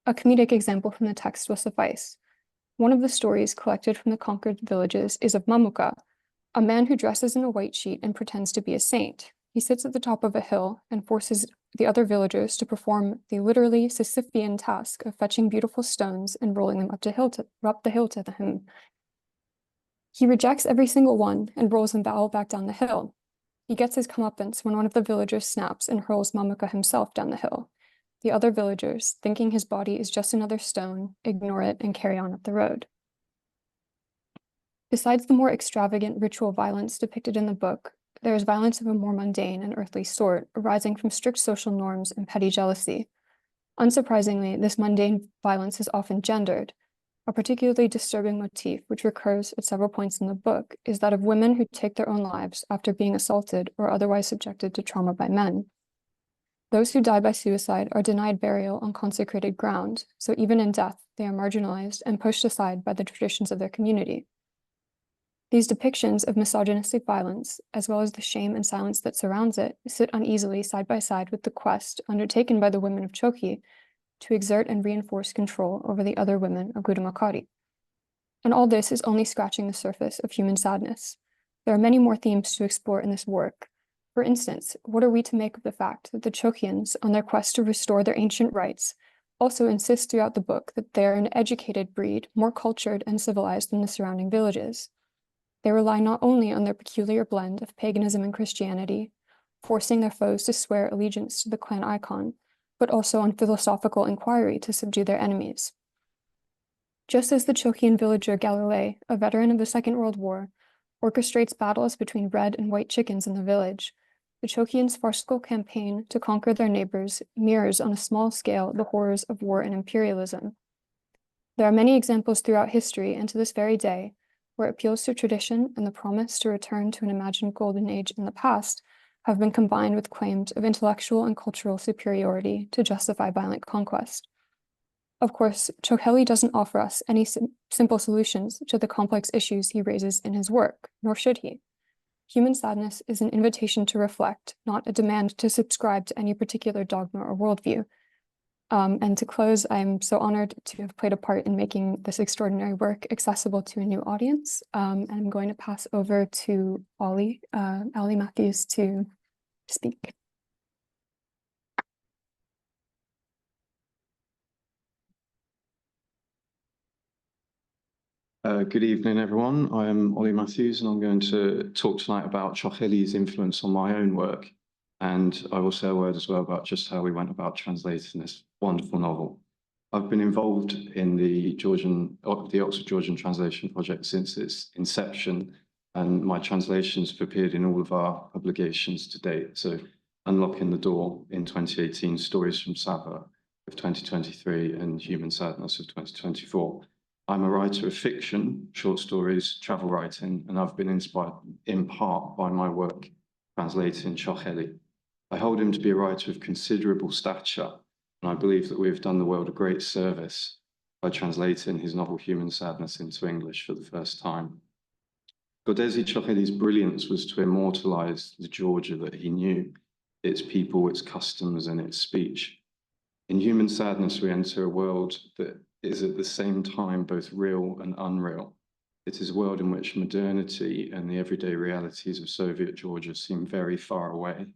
A comedic example from the text will suffice. One of the stories collected from the conquered villages is of Mamuka, a man who dresses in a white sheet and pretends to be a saint. He sits at the top of a hill and forces the other villagers to perform the literally Sisyphean task of fetching beautiful stones and rolling them up the hill to him. He rejects every single one and rolls them all back down the hill. He gets his comeuppance when one of the villagers snaps and hurls Mamuka himself down the hill. The other villagers, thinking his body is just another stone, ignore it and carry on up the road. Besides the more extravagant ritual violence depicted in the book, there is violence of a more mundane and earthly sort, arising from strict social norms and petty jealousy. Unsurprisingly, this mundane violence is often gendered. A particularly disturbing motif, which recurs at several points in the book, is that of women who take their own lives after being assaulted or otherwise subjected to trauma by men. Those who die by suicide are denied burial on consecrated ground, so even in death, they are marginalized and pushed aside by the traditions of their community. These depictions of misogynistic violence, as well as the shame and silence that surrounds it, sit uneasily side by side with the quest undertaken by the women of Chokhi to exert and reinforce control over the other women of Gudamaqari. And all this is only scratching the surface of human sadness. There are many more themes to explore in this work. For instance, what are we to make of the fact that the Chokhians, on their quest to restore their ancient rights, also insist throughout the book that they're an educated breed, more cultured and civilized than the surrounding villages? They rely not only on their peculiar blend of paganism and Christianity, forcing their foes to swear allegiance to the clan icon, but also on philosophical inquiry to subdue their enemies. Just as the Chokhian villager Galilei, a veteran of the Second World War, orchestrates battles between red and white chickens in the village, the Chokhians' farcical campaign to conquer their neighbors mirrors on a small scale the horrors of war and imperialism. There are many examples throughout history and to this very day where appeals to tradition and the promise to return to an imagined golden age in the past have been combined with claims of intellectual and cultural superiority to justify violent conquest. Of course, Chokheli doesn't offer us any simple solutions to the complex issues he raises in his work, nor should he. Human sadness is an invitation to reflect, not a demand to subscribe to any particular dogma or worldview. And to close, I'm so honored to have played a part in making this extraordinary work accessible to a new audience. And I'm going to pass over to Ollie Matthews to speak. Good evening, everyone. I am Ollie Matthews, and I'm going to talk tonight about Chokheli's influence on my own work. And I will say a word as well about just how we went about translating this wonderful novel. I've been involved in the Oxford Georgian Translation Project since its inception, and my translations have appeared in all of our publications to date. So Unlocking the Door in 2018, Stories from Saba of 2023, and Human Sadness of 2024. I'm a writer of fiction, short stories, travel writing, and I've been inspired in part by my work translating Chokheli. I hold him to be a writer of considerable stature, and I believe that we have done the world a great service by translating his novel Human Sadness into English for the first time. Goderdzi Chokheli's brilliance was to immortalize the Georgia that he knew, its people, its customs, and its speech. In Human Sadness, we enter a world that is at the same time both real and unreal. It is a world in which modernity and the everyday realities of Soviet Georgia seem very far away.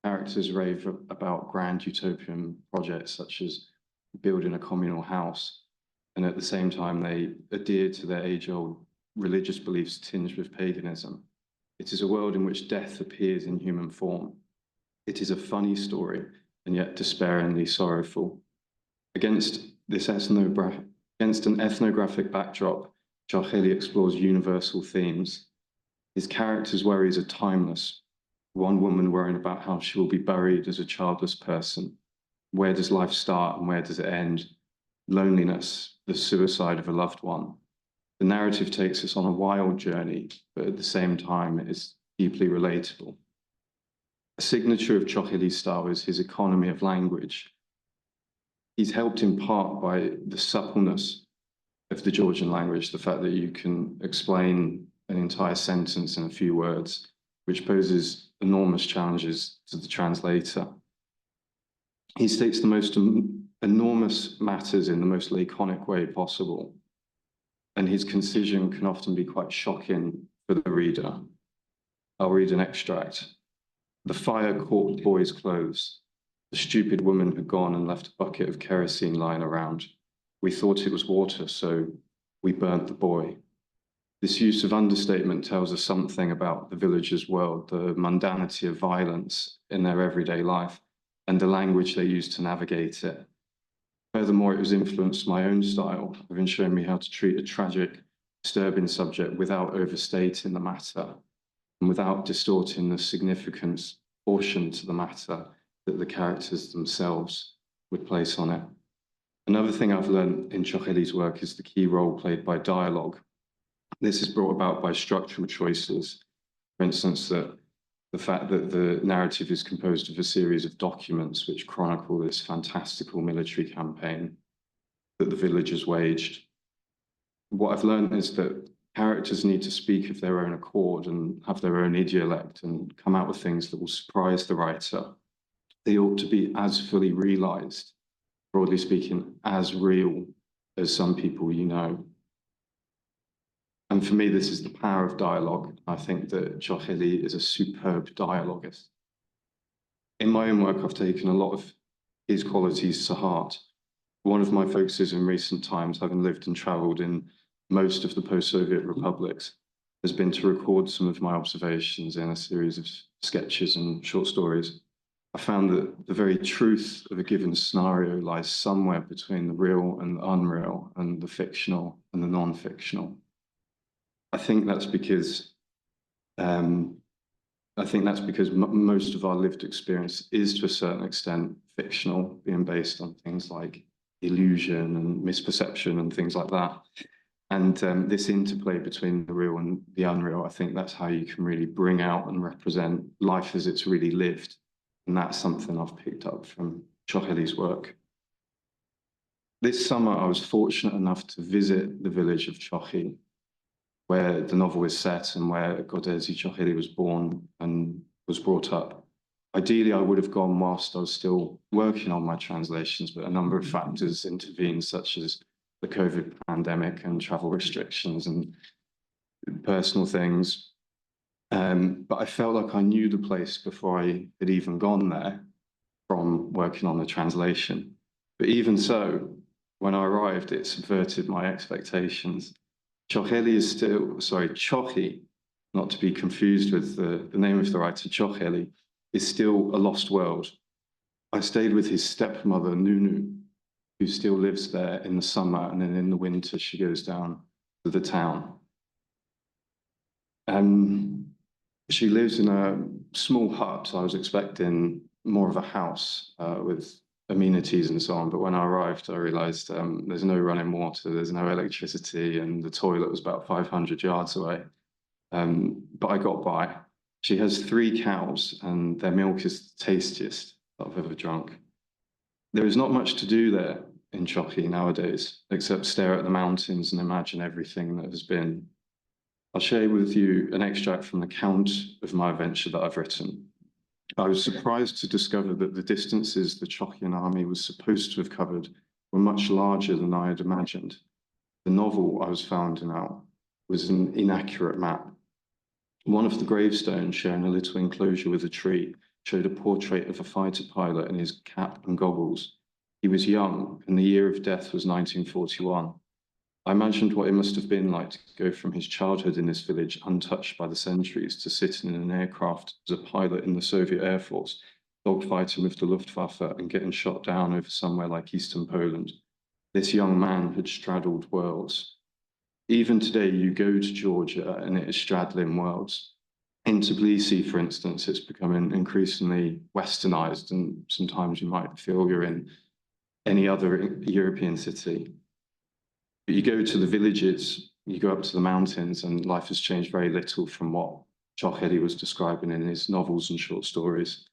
Characters rave about grand utopian projects such as building a communal house, and at the same time they adhere to their age-old religious beliefs tinged with paganism. It is a world in which death appears in human form. It is a funny story, and yet despairingly sorrowful. Against an ethnographic backdrop, Chokheli explores universal themes. His characters' worries are timeless. One woman worrying about how she will be buried as a childless person. Where does life start and where does it end? Loneliness, the suicide of a loved one. The narrative takes us on a wild journey, but at the same time it is deeply relatable. A signature of Chokheli's style is his economy of language. He's helped in part by the suppleness of the Georgian language, the fact that you can explain an entire sentence in a few words, which poses enormous challenges to the translator. He states the most enormous matters in the most laconic way possible, and his concision can often be quite shocking for the reader. I'll read an extract. The fire caught the boy's clothes. The stupid woman had gone and left a bucket of kerosene lying around. We thought it was water, so we burnt the boy. This use of understatement tells us something about the villagers' world, the mundanity of violence in their everyday life, and the language they use to navigate it. Furthermore, it has influenced my own style, having shown me how to treat a tragic, disturbing subject without overstating the matter and without distorting the significance portion to the matter that the characters themselves would place on it. Another thing I've learned in Chokheli's work is the key role played by dialogue. This is brought about by structural choices. For instance, that the fact that the narrative is composed of a series of documents which chronicle this fantastical military campaign that the villagers waged. What I've learned is that characters need to speak of their own accord and have their own idiolect and come out with things that will surprise the writer. They ought to be as fully realized, broadly speaking, as real as some people you know. And for me, this is the power of dialogue. I think that Chokheli is a superb dialoguist. In my own work, I've taken a lot of his qualities to heart. One of my focuses in recent times, having lived and traveled in most of the post-Soviet republics, has been to record some of my observations in a series of sketches and short stories. I found that the very truth of a given scenario lies somewhere between the real and the unreal, and the fictional and the non-fictional. I think that's because most of our lived experience is, to a certain extent, fictional, being based on things like illusion and misperception and things like that. And this interplay between the real and the unreal, I think that's how you can really bring out and represent life as it's really lived. And that's something I've picked up from Chokheli's work. This summer, I was fortunate enough to visit the village of Chokhi, where the novel is set and where Goderdzi Chokheli was born and was brought up. Ideally, I would have gone whilst I was still working on my translations, but a number of factors intervened, such as the COVID pandemic and travel restrictions and personal things. But I felt like I knew the place before I had even gone there from working on the translation. But even so, when I arrived, it subverted my expectations. Chokhi, not to be confused with the name of the writer, Chokheli, is still a lost world. I stayed with his stepmother, Nunu, who still lives there in the summer, and then in the winter she goes down to the town. She lives in a small hut. I was expecting more of a house with amenities and so on, but when I arrived, I realized there's no running water, there's no electricity, and the toilet was about 500 yards away. But I got by. She has 3 cows, and their milk is the tastiest that I've ever drunk. There is not much to do there in Chokhi nowadays, except stare at the mountains and imagine everything that has been. I'll share with you an extract from the account of my adventure that I've written. I was surprised to discover that the distances the Chokhian army was supposed to have covered were much larger than I had imagined. The novel I was finding out was an inaccurate map. One of the gravestones, sharing a little enclosure with a tree, showed a portrait of a fighter pilot in his cap and goggles. He was young, and the year of death was 1941. I imagined what it must have been like to go from his childhood in this village untouched by the centuries to sitting in an aircraft as a pilot in the Soviet Air Force, dogfighting with the Luftwaffe and getting shot down over somewhere like Eastern Poland. This young man had straddled worlds. Even today, you go to Georgia and it is straddling worlds. In Tbilisi, for instance, it's becoming increasingly westernized, and sometimes you might feel you're in any other European city. But you go to the villages, you go up to the mountains, and life has changed very little from what Chokheli was describing in his novels and short stories.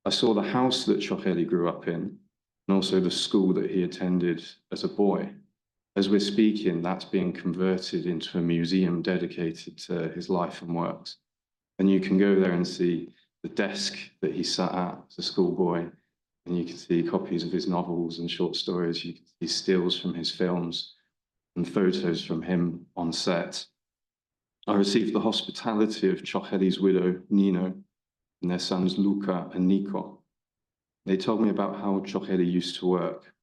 I saw the house that Chokheli grew up in, and also the school that he attended as a boy. As we're speaking, that's being converted into a museum dedicated to his life and works. And you can go there and see the desk that he sat at as a schoolboy, and you can see copies of his novels and short stories. You can see stills from his films and photos from him on set. I received the hospitality of Chokheli's widow, Nino, and their sons, Luca and Nico. They told me about how Chokheli used to work.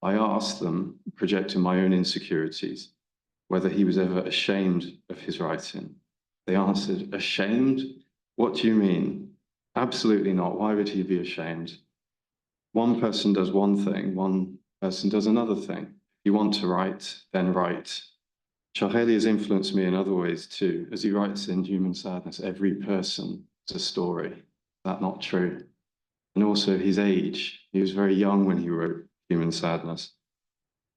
I asked them, projecting my own insecurities, whether he was ever ashamed of his writing. They answered, ashamed? What do you mean? Absolutely not. Why would he be ashamed? One person does one thing, one person does another thing. If you want to write, then write. Chokheli has influenced me in other ways too. As he writes in Human Sadness, every person is a story. Is that not true? and also his age. He was very young when he wrote Human Sadness.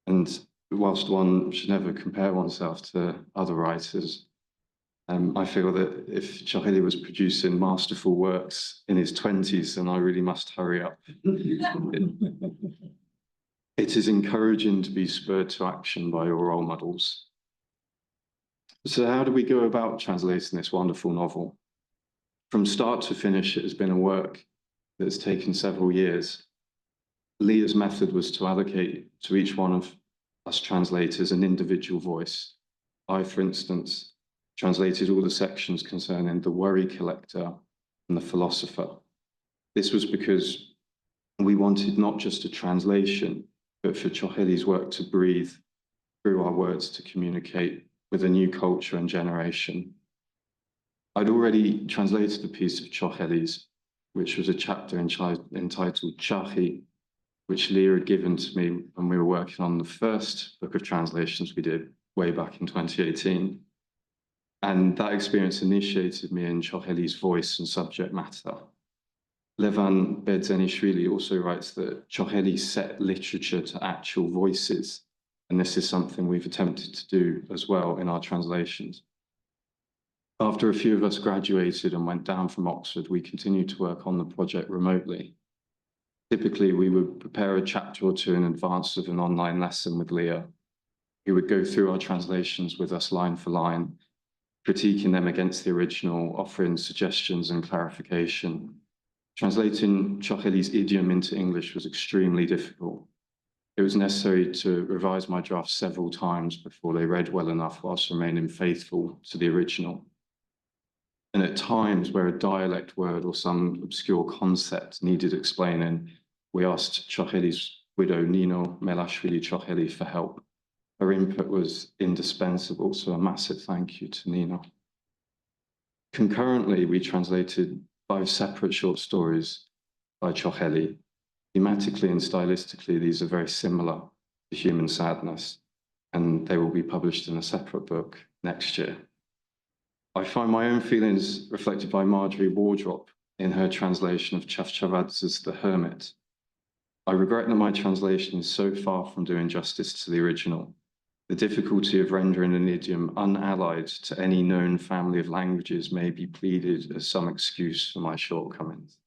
And whilst one should never compare oneself to other writers, I feel that if Chokheli was producing masterful works in his 20s, then I really must hurry up. It is encouraging to be spurred to action by your role models. So how do we go about translating this wonderful novel? From start to finish, it has been a work that has taken several years. Lia's method was to allocate to each one of us translators an individual voice. I, for instance, translated all the sections concerning the worry collector and the philosopher. This was because we wanted not just a translation, but for Chokheli's work to breathe through our words to communicate with a new culture and generation. I'd already translated a piece of Chokheli's, which was a chapter entitled Chokhi, which Lia had given to me when we were working on the first book of translations we did way back in 2018. And that experience initiated me in Chokheli's voice and subject matter. Levan Bedzenishvili also writes that Chokheli set literature to actual voices, and this is something we've attempted to do as well in our translations. After a few of us graduated and went down from Oxford, we continued to work on the project remotely. Typically, we would prepare a chapter or two in advance of an online lesson with Lia. He would go through our translations with us line for line, critiquing them against the original, offering suggestions and clarification. Translating Chokheli's idiom into English was extremely difficult. It was necessary to revise my drafts several times before they read well enough whilst remaining faithful to the original. And at times where a dialect word or some obscure concept needed explaining, we asked Chokheli's widow, Nino Melashvili Chokheli, for help. Her input was indispensable, so a massive thank you to Nino. Concurrently, we translated 5 separate short stories by Chokheli. Thematically and stylistically, these are very similar to Human Sadness, and they will be published in a separate book next year. I find my own feelings reflected by Marjorie Wardrop in her translation of Chavchavadz's The Hermit. I regret that my translation is so far from doing justice to the original. The difficulty of rendering an idiom unallied to any known family of languages may be pleaded as some excuse for my shortcomings.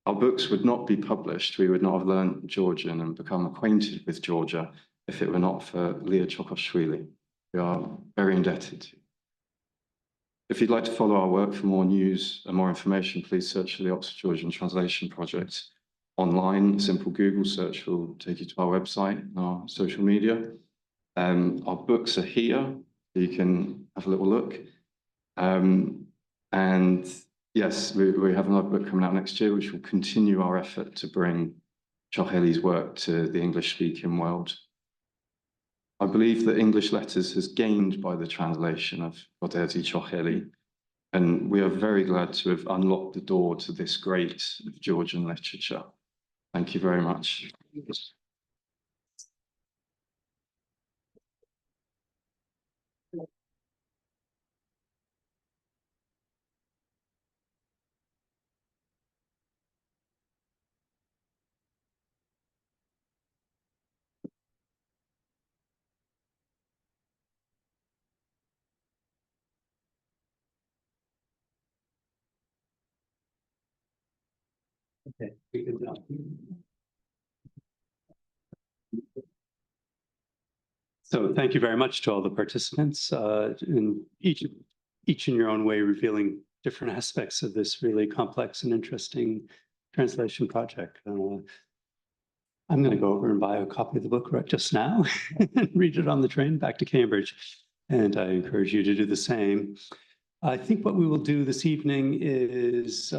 Our books would not be published, we would not have learned Georgian and become acquainted with Georgia if it were not for Lia Chokoshvili. We are very indebted to you. If you'd like to follow our work for more news and more information, please search for the Oxford Georgian Translation Project online. A simple Google search will take you to our website and our social media. Our books are here, so you can have a little look. And yes, we have another book coming out next year, which will continue our effort to bring Chokheli's work to the English-speaking world. I believe that English Letters has gained by the translation of Goderdzi Chokheli, and we are very glad to have unlocked the door to this great Georgian literature. Thank you very much. Okay, we can now. So thank you very much to all the participants, in each in your own way revealing different aspects of this really complex and interesting translation project. I'm going to go over and buy a copy of the book right just now and read it on the train back to Cambridge. And I encourage you to do the same. I think what we will do this evening is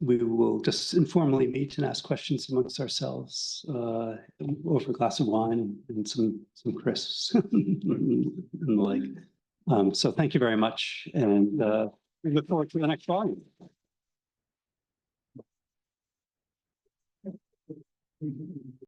we will just informally meet and ask questions amongst ourselves over a glass of wine and some crisps and the like. So thank you very much, and we look forward to the next volume.